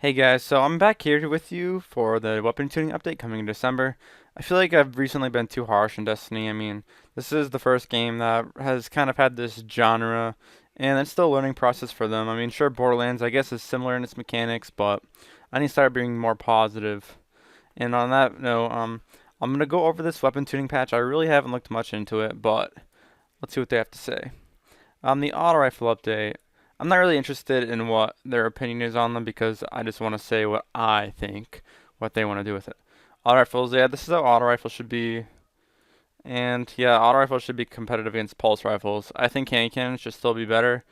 Hey guys, so I'm back here with you for the weapon tuning update coming in December. I feel like I've recently been too harsh on Destiny. I mean, this is the first game that has kind of had this genre, and it's still a learning process for them. I mean, sure, Borderlands, I guess, is similar in its mechanics, but I need to start being more positive. And on that note, I'm gonna go over this weapon tuning patch. I really haven't looked much into it, but let's see what they have to say. The auto rifle update. I'm not really interested in what their opinion is on them because I just want to say what I think, what they want to do with it. Auto rifles, yeah, this is how auto rifles should be. And yeah, auto rifles should be competitive against pulse rifles. I think hand cannons should still be better.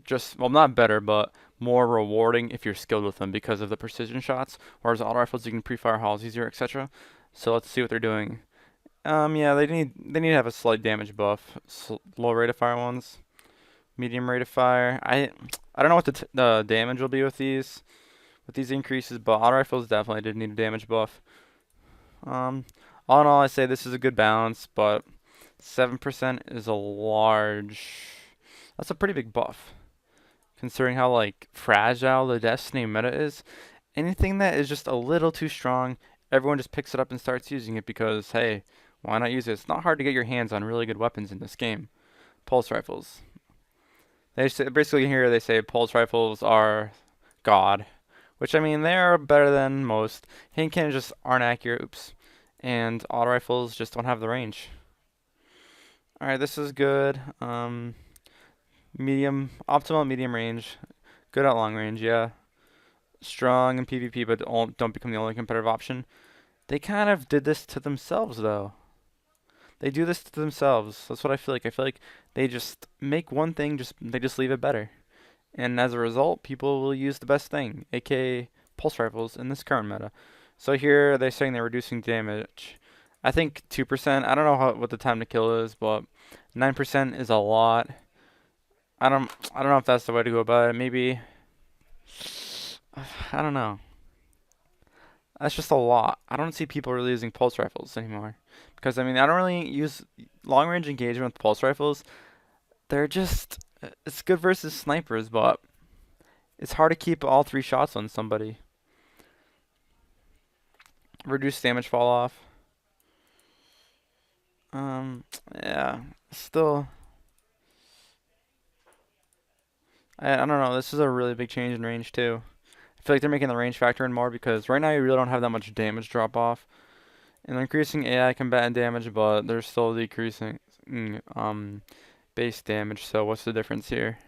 Just, well, not better, but more rewarding if you're skilled with them because of the precision shots. Whereas auto rifles, you can pre-fire hauls easier, etc. So let's see what they're doing. Yeah, they need to have a slight damage buff. Low rate of fire ones. Medium rate of fire. I don't know what the damage will be with these increases, but auto rifles definitely did need a damage buff. Um, all in all, I say this is a good balance, but 7% is a large. That's a pretty big buff, considering how like fragile the Destiny meta is. Anything that is just a little too strong, everyone just picks it up and starts using it because hey, why not use it? It's not hard to get your hands on really good weapons in this game. Pulse rifles. They say, basically here they say pulse rifles are god, which I mean they are better than most. Hand cannons just aren't accurate. Oops, and auto rifles just don't have the range. All right, this is good. Medium, optimal medium range, good at long range. Yeah, strong in PvP, but don't become the only competitive option. They kind of did this to themselves though. They do this to themselves. That's what I feel like. I feel like they just make one thing, they just leave it better. And as a result, people will use the best thing, aka pulse rifles, in this current meta. So here they're saying they're reducing damage. I think 2%. I don't know what the time to kill is, but 9% is a lot. I don't know if that's the way to go about it. Maybe I don't know. That's just a lot. I don't see people really using pulse rifles anymore because I mean I don't really use long range engagement with pulse rifles. They're just it's good versus snipers, but it's hard to keep all three shots on somebody. Reduce damage fall off. Um, yeah, still, I don't know. This is a really big change in range too. I feel like they're making the range factor in more because right now you really don't have that much damage drop off, and they're increasing AI combatant damage, but they're still decreasing base damage. So what's the difference here?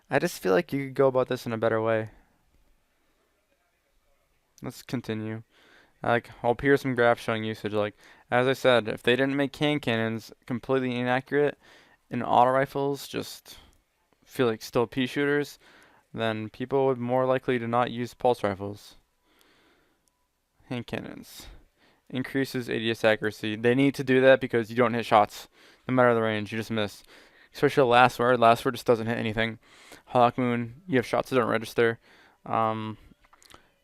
I just feel like you could go about this in a better way. Let's continue. Like, I'll appear some graphs showing usage. Like, as I said, if they didn't make hand cannons completely inaccurate and auto rifles just feel like still pea shooters, then people would more likely to not use pulse rifles. Hand cannons increases ADS accuracy. They need to do that because you don't hit shots, no matter the range. You just miss. Especially last word. Last word just doesn't hit anything. Hawkmoon, you have shots that don't register. Um,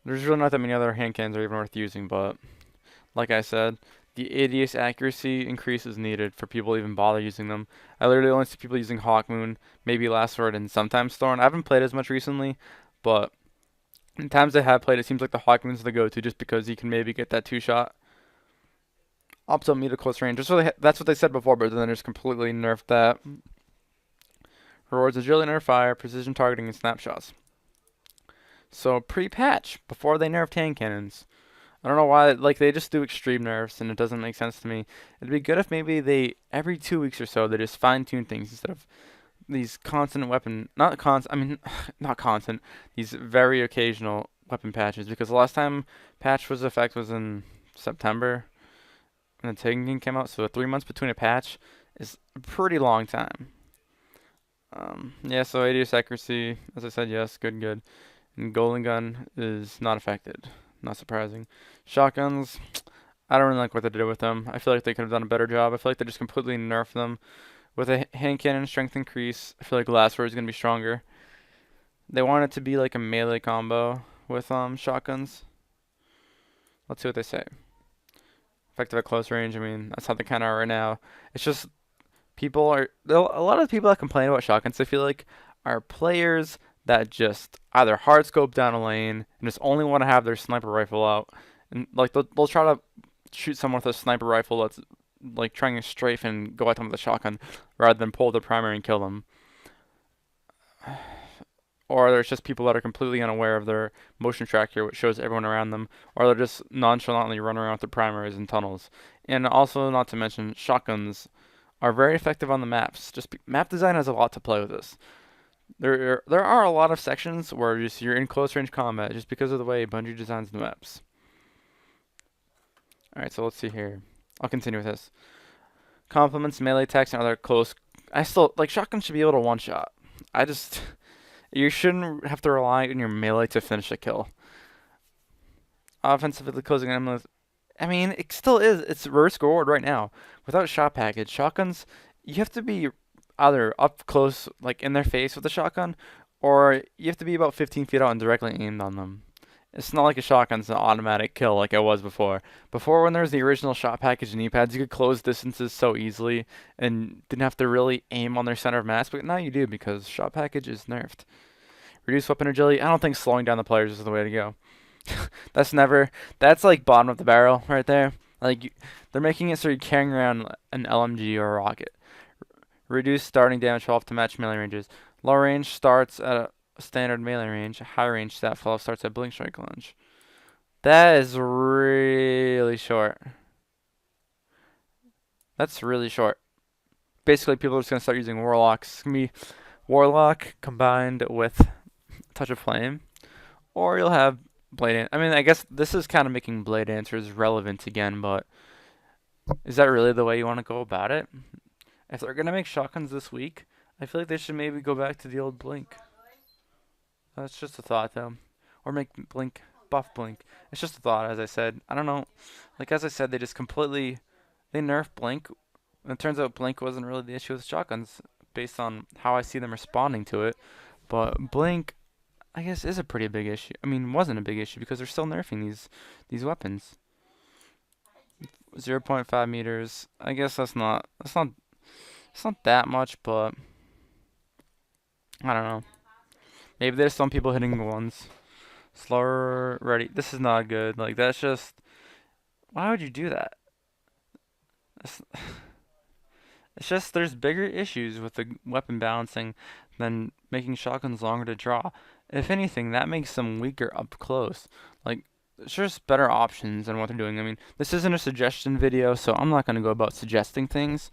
there's really not that many other hand cannons are even worth using, but like I said, the ADS accuracy increase is needed for people to even bother using them. I literally only see people using Hawkmoon, maybe Last Word, and sometimes Thorn. I haven't played as much recently, but in times I have played, it seems like the Hawkmoon's the go-to just because you can maybe get that two-shot. Optimal meter close range. That's what they said before, but then they just completely nerfed that. Rewards agility under fire, precision targeting, and snapshots. So pre-patch, before they nerfed hand cannons. I don't know why, like, they just do extreme nerfs, and it doesn't make sense to me. It'd be good if maybe they, every 2 weeks or so, they just fine-tune things instead of these constant weapon, not constant, I mean, not constant, these very occasional weapon patches, because the last time patch was effect was in September, and the Taken King came out, so 3 months between a patch is a pretty long time. Yeah, so ADS accuracy, as I said, yes, good, good. And Golden Gun is not affected. Not surprising. Shotguns, I don't really like what they did with them. I feel like they could have done a better job. I feel like they just completely nerfed them. With a hand cannon strength increase, I feel like Last Word is going to be stronger. They want it to be like a melee combo with shotguns. Let's see what they say. Effective at close range, I mean, that's how they kind of are right now. It's just a lot of people that complain about shotguns, I feel like, are players that just either hard scope down a lane and just only want to have their sniper rifle out, and like they'll try to shoot someone with a sniper rifle that's like trying to strafe and go at them with a shotgun rather than pull the primary and kill them. Or there's just people that are completely unaware of their motion tracker, which shows everyone around them, or they'll just nonchalantly run around with their primaries in tunnels. And also, not to mention, shotguns are very effective on the maps. Just map design has a lot to play with this. There are a lot of sections where just you're in close range combat just because of the way Bungee designs the maps. All right, so let's see here. I'll continue with this. Complements, melee attacks, and other close. I still like shotguns should be able to one shot. I just you shouldn't have to rely on your melee to finish a kill. Offensively closing enemies. I mean, it still is. It's risk reward right now. Without shot package, shotguns, you have to be either up close, like in their face with the shotgun, or you have to be about 15 feet out and directly aimed on them. It's not like a shotgun's an automatic kill like it was before. Before, when there was the original shot package and knee-pads, you could close distances so easily and didn't have to really aim on their center of mass, but now you do because shot package is nerfed. Reduce weapon agility. I don't think slowing down the players is the way to go. That's like bottom of the barrel right there. Like, they're making it so you're carrying around an LMG or a rocket. Reduce starting damage fall off to match melee ranges. Low range starts at a standard melee range. High range stat fall off starts at blink strike lunge. That is really short. That's really short. Basically, people are just going to start using warlocks. It's going to be warlock combined with touch of flame. Or you'll have blade. I mean, I guess this is kind of making blade answers relevant again, but is that really the way you want to go about it? If they're gonna make shotguns this week, I feel like they should maybe go back to the old blink. That's just a thought, though. Or make blink buff blink. It's just a thought, as I said. I don't know. Like as I said, they just completely they nerfed blink. And it turns out blink wasn't really the issue with shotguns, based on how I see them responding to it. But blink, I guess, is a pretty big issue. I mean, wasn't a big issue because they're still nerfing these weapons. 0.5 meters. I guess that's not it's not that much, but I don't know. Maybe there's some people hitting the ones. Slower, ready. This is not good. Like, that's just... Why would you do that? It's, it's just there's bigger issues with the weapon balancing than making shotguns longer to draw. If anything, that makes them weaker up close. Like, there's just better options than what they're doing. I mean, this isn't a suggestion video, so I'm not going to go about suggesting things.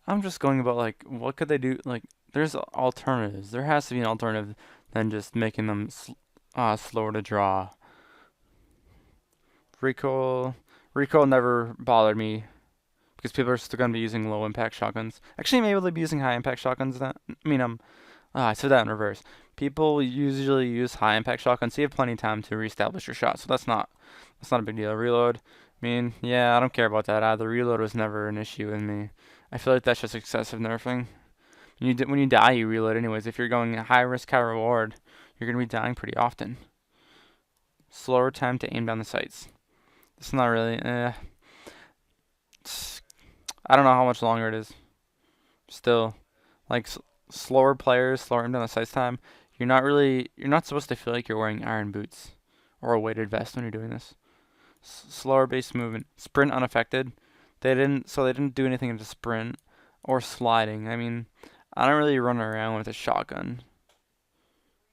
I'm just going about, like, what could they do? Like, there's alternatives. There has to be an alternative than just making them slower to draw. Recoil never bothered me because people are still going to be using low impact shotguns. Actually, maybe they'll be using high impact shotguns. I said that in reverse. People usually use high impact shotguns, so you have plenty of time to reestablish your shot. So that's not a big deal. Reload. I mean, yeah, I don't care about that either. Reload was never an issue with me. I feel like that's just excessive nerfing. When you die, you reload anyways. If you're going high risk, high reward, you're going to be dying pretty often. Slower time to aim down the sights. It's not really, I don't know how much longer it is. Still, like, slower players, slower aim down the sights time, you're not supposed to feel like you're wearing iron boots or a weighted vest when you're doing this. Slower base movement. Sprint unaffected. They didn't do anything into sprint or sliding. I mean, I don't really run around with a shotgun.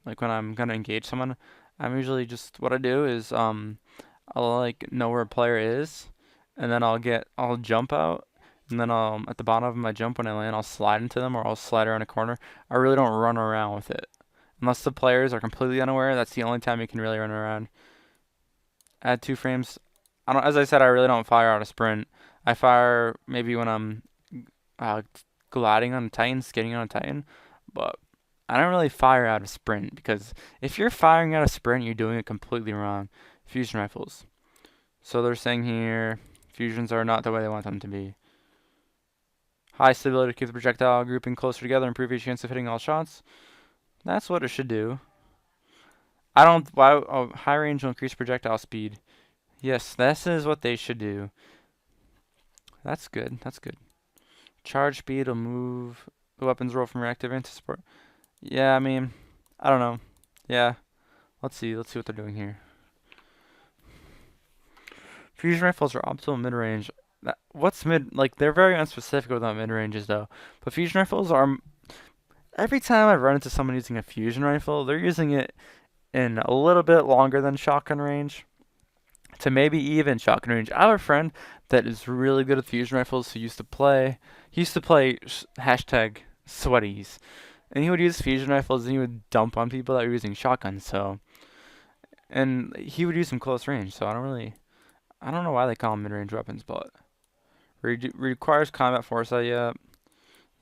Like when I'm gonna engage someone, I'm usually just what I do is I'll like know where a player is, and then I'll jump out, and then at the bottom of my jump when I land, I'll slide into them or I'll slide around a corner. I really don't run around with it. Unless the players are completely unaware, that's the only time you can really run around. Add 2 frames. As I said, I really don't fire out a sprint. I fire maybe when I'm gliding on a Titan, skating on a Titan, but I don't really fire out a sprint because if you're firing out a sprint, you're doing it completely wrong. Fusion rifles. So they're saying here, fusions are not the way they want them to be. High stability to keep the projectile grouping closer together, improve your chance of hitting all shots. That's what it should do. High range will increase projectile speed. Yes, this is what they should do. That's good. That's good. Charge speed will move the weapons roll from reactive into support. Yeah, I mean, I don't know. Yeah. Let's see. Let's see what they're doing here. Fusion rifles are optimal mid-range. What's mid? Like they're very unspecific with what mid-ranges though. But fusion rifles are. Every time I run into someone using a fusion rifle, they're using it in a little bit longer than shotgun range to maybe even shotgun range. I have a friend that is really good at fusion rifles who used to play. He used to play hashtag sweaties, and he would use fusion rifles and he would dump on people that were using shotguns. So, and he would use them close range. So I don't know why they call them mid-range weapons, but requires combat foresight. Yeah,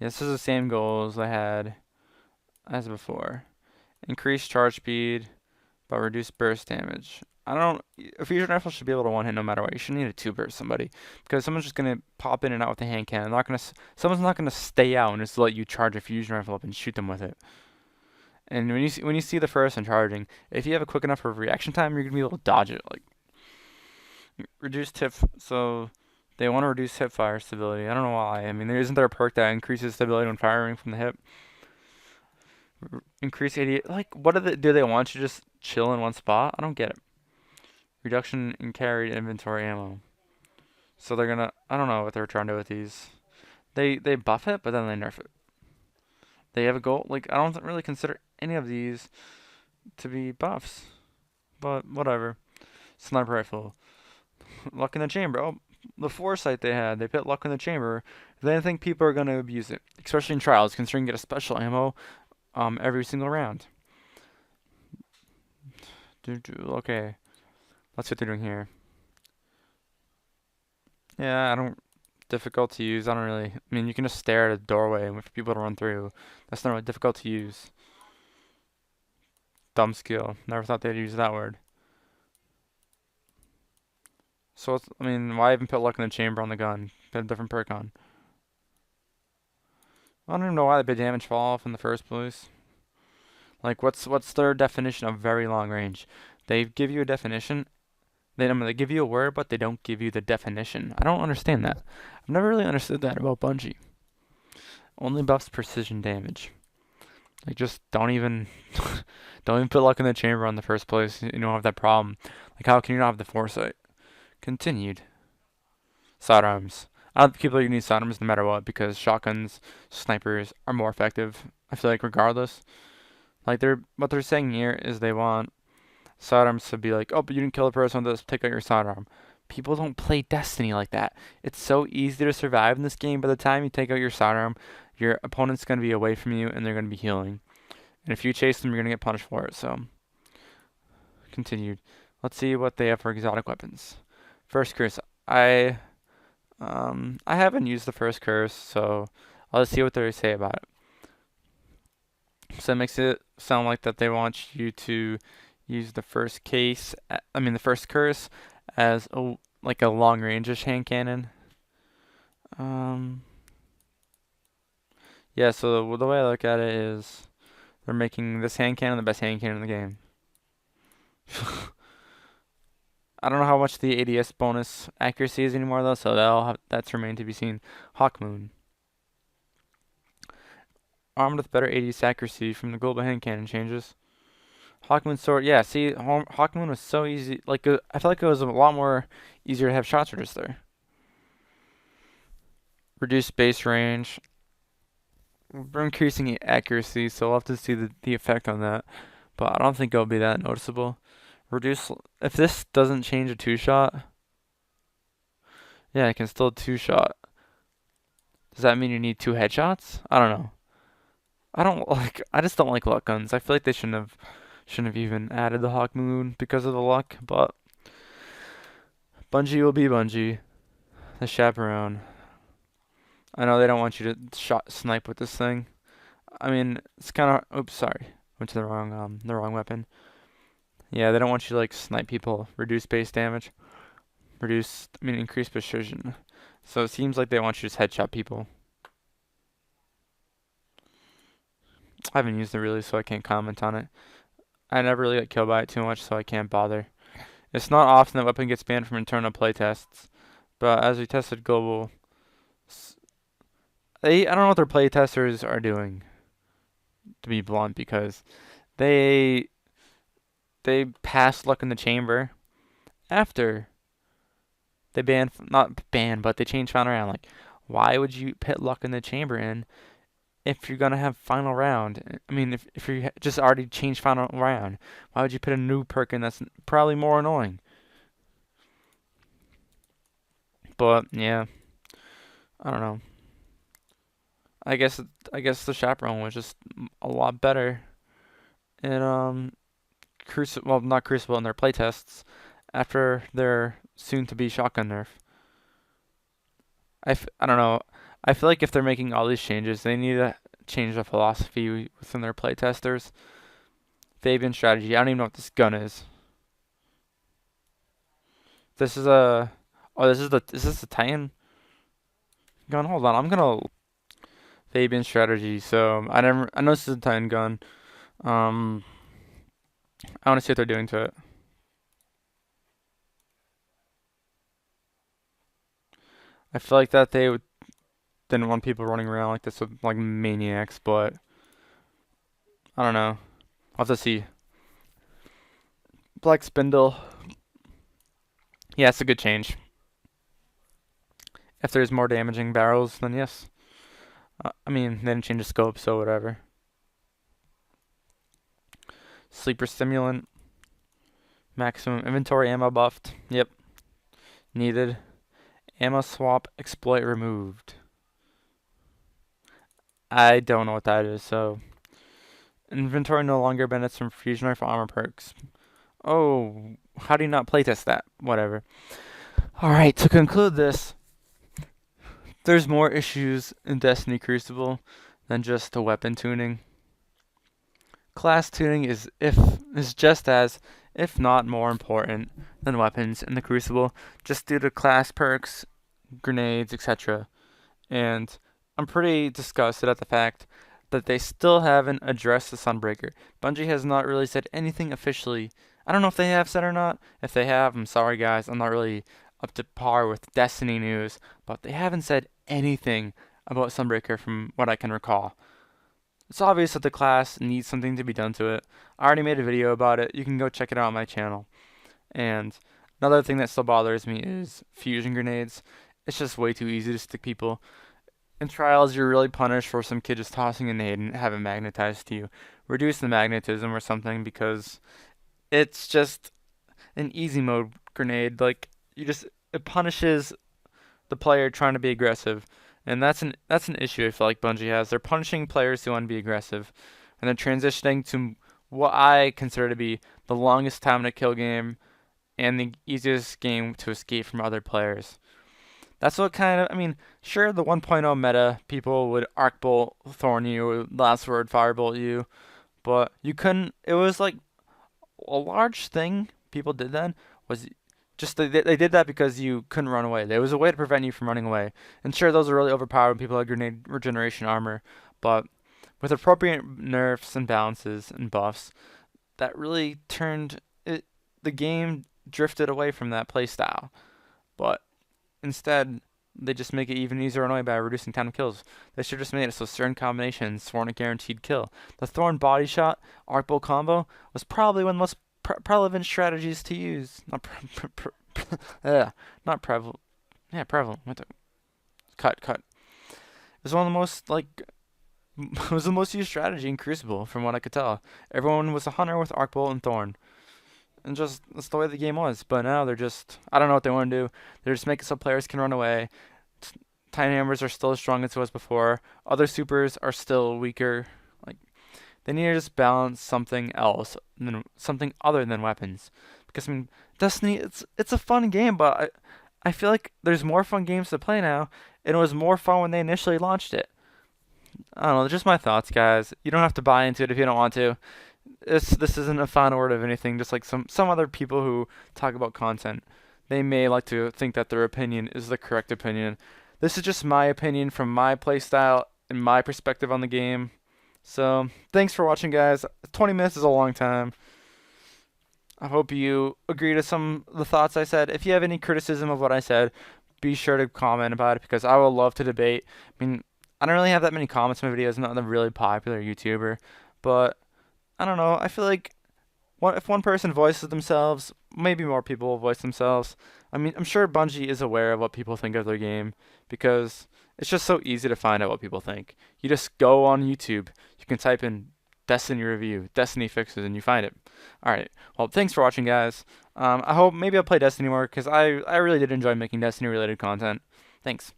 yeah, this is the same goals I had as before. Increase charge speed, but reduce burst damage. I don't. A fusion rifle should be able to one hit no matter what. You shouldn't need a two burst somebody because someone's just gonna pop in and out with a hand cannon. Someone's not gonna stay out and just let you charge a fusion rifle up and shoot them with it. And when you see the first one charging, if you have a quick enough of reaction time, you're gonna be able to dodge it. Like reduced hip. So they want to reduce hip fire stability. I don't know why. I mean, isn't there a perk that increases stability when firing from the hip? Increase 88. Like, what do they want you to just chill in one spot? I don't get it. Reduction in carried inventory ammo. So they're gonna. I don't know what they're trying to do with these. They buff it, but then they nerf it. They have a goal. Like, I don't really consider any of these to be buffs. But whatever. Sniper rifle. Luck in the chamber. Oh, the foresight they had. They put luck in the chamber. They didn't think people are gonna abuse it, especially in trials, considering you get a special ammo every single round. Okay, let's see what they're doing here. Yeah, I don't. Difficult to use. I don't really. I mean, you can just stare at a doorway and wait for people to run through. That's not really difficult to use. Dumb skill. Never thought they'd use that word. So, I mean, why even put luck in the chamber on the gun? Put a different perk on. I don't even know why they put damage fall off in the first place. Like, what's their definition of very long range? They give you a definition. They give you a word, but they don't give you the definition. I don't understand that. I've never really understood that about Bungee. Only buffs precision damage. Like, just don't even don't even put luck in the chamber on the first place. You don't have that problem. Like, how can you not have the foresight? Continued. Sidearms. I don't think people need sidearms no matter what because shotguns, snipers are more effective. I feel like regardless. Like what they're saying here is they want sidearms to be like, oh, but you didn't kill the person, let's take out your sidearm. People don't play Destiny like that. It's so easy to survive in this game. By the time you take out your sidearm, your opponent's gonna be away from you and they're gonna be healing. And if you chase them, you're gonna get punished for it. So, continued. Let's see what they have for exotic weapons. First curse. I haven't used the first curse, so I'll just see what they say about it. So it makes it sound like that they want you to use the first the first curse as like a long range-ish hand cannon. Yeah, so the way I look at it is they're making this hand cannon the best hand cannon in the game. I don't know how much the ADS bonus accuracy is anymore though, so that's remained to be seen. Hawkmoon. Armed with better ADS accuracy from the global hand cannon changes. Hawkmoon sword, yeah, see, Hawkmoon was so easy. Like, I felt like it was a lot more easier to have shot searches there. Reduced base range. We're increasing accuracy, so we'll have to see the effect on that. But I don't think it'll be that noticeable. If this doesn't change a two-shot, yeah, it can still two-shot. Does that mean you need two headshots? I don't know. I just don't like luck guns. I feel like they shouldn't have even added the Hawkmoon because of the luck, but Bungee will be Bungee. The chaperone. I know they don't want you to snipe with this thing. I mean, it's kind of. Oops, sorry, went to the wrong weapon. Yeah, they don't want you to like snipe people. Reduce base damage. Increase precision. So it seems like they want you to just headshot people. I haven't used it really, so I can't comment on it. I never really got killed by it too much, so I can't bother. It's not often that weapon gets banned from internal playtests, but as we tested global, I don't know what their playtesters are doing, to be blunt, because they they passed Luck in the Chamber after they not banned, but they changed final round. Like, why would you put Luck in the Chamber in if you're gonna have final round? I mean, if you just already changed final round, why would you put a new perk in that's probably more annoying? But yeah, I don't know. I guess I guess the chaperone was just a lot better in Crucible. Well, not Crucible in their playtests after their soon-to-be shotgun nerf. I don't know. I feel like if they're making all these changes, they need to change the philosophy within their playtesters. Fabian strategy. I don't even know what this gun is. This is a. Oh, Is this the Titan gun? Hold on. I'm gonna. Fabian strategy. So I know this is a Titan gun. Um. I want to see what they're doing to it. I feel like that didn't want people running around like this with like maniacs, but I don't know. I'll have to see. Black Spindle. Yeah, it's a good change. If there's more damaging barrels, then yes. I mean, they didn't change the scope, so whatever. Sleeper Stimulant. Maximum inventory ammo buffed. Yep. Needed. Ammo swap exploit removed. I don't know what that is, so. Inventory no longer benefits from fusion rifle armor perks. Oh, how do you not playtest that? Whatever. Alright, to conclude this, there's more issues in Destiny Crucible than just the weapon tuning. Class tuning is just as, if not more important than weapons in the Crucible, just due to class perks, grenades, etc. And I'm pretty disgusted at the fact that they still haven't addressed the Sunbreaker. Bungie has not really said anything officially. I don't know if they have said or not. If they have, I'm sorry guys, I'm not really up to par with Destiny news, but they haven't said anything about Sunbreaker from what I can recall. It's obvious that the class needs something to be done to it. I already made a video about it. You can go check it out on my channel. And another thing that still bothers me is fusion grenades. It's just way too easy to stick people. In trials, you're really punished for some kid just tossing a nade and have it magnetized to you. Reduce the magnetism or something because it's just an easy mode grenade. Like it punishes the player trying to be aggressive, and that's an issue I feel like Bungie has. They're punishing players who want to be aggressive, and they're transitioning to what I consider to be the longest time in a kill game and the easiest game to escape from other players. That's what kind of, I mean, sure, the 1.0 meta, people would Arc Bolt Thorn you, or Last Word Firebolt you, but you couldn't, it was like a large thing people did then was just they did that because you couldn't run away. There was a way to prevent you from running away. And sure, those are really overpowered when people had grenade regeneration armor, but with appropriate nerfs and balances and buffs, that really turned it. The game drifted away from that playstyle, but instead, they just make it even easier and annoying by reducing time of kills. They should just made it so certain combinations weren't a guaranteed kill. The Thorn body shot Arc Bolt combo was probably one of the most relevant strategies to use. Not prevalent. Yeah, prevalent. Cut. It was one of the most it was the most used strategy in Crucible, from what I could tell. Everyone was a hunter with Arc Bolt and Thorn. And just, that's the way the game was. But now they're just, I don't know what they want to do. They're just making so players can run away. Tiny hammers are still as strong as it was before. Other supers are still weaker. Like, they need to just balance something else, something other than weapons. Because, I mean, Destiny, it's a fun game, but I feel like there's more fun games to play now. And it was more fun when they initially launched it. I don't know, just my thoughts, guys. You don't have to buy into it if you don't want to. This isn't a final word of anything. Just like some other people who talk about content, they may like to think that their opinion is the correct opinion. This is just my opinion from my playstyle and my perspective on the game. So thanks for watching, guys. 20 minutes is a long time. I hope you agree to some of the thoughts I said. If you have any criticism of what I said, be sure to comment about it because I would love to debate. I mean, I don't really have that many comments in my videos. I'm not a really popular YouTuber, but I don't know. I feel like if one person voices themselves, maybe more people will voice themselves. I mean, I'm sure Bungie is aware of what people think of their game because it's just so easy to find out what people think. You just go on YouTube, you can type in Destiny review, Destiny fixes, and you find it. All right. Well, thanks for watching, guys. I hope maybe I'll play Destiny more because I really did enjoy making Destiny related content. Thanks.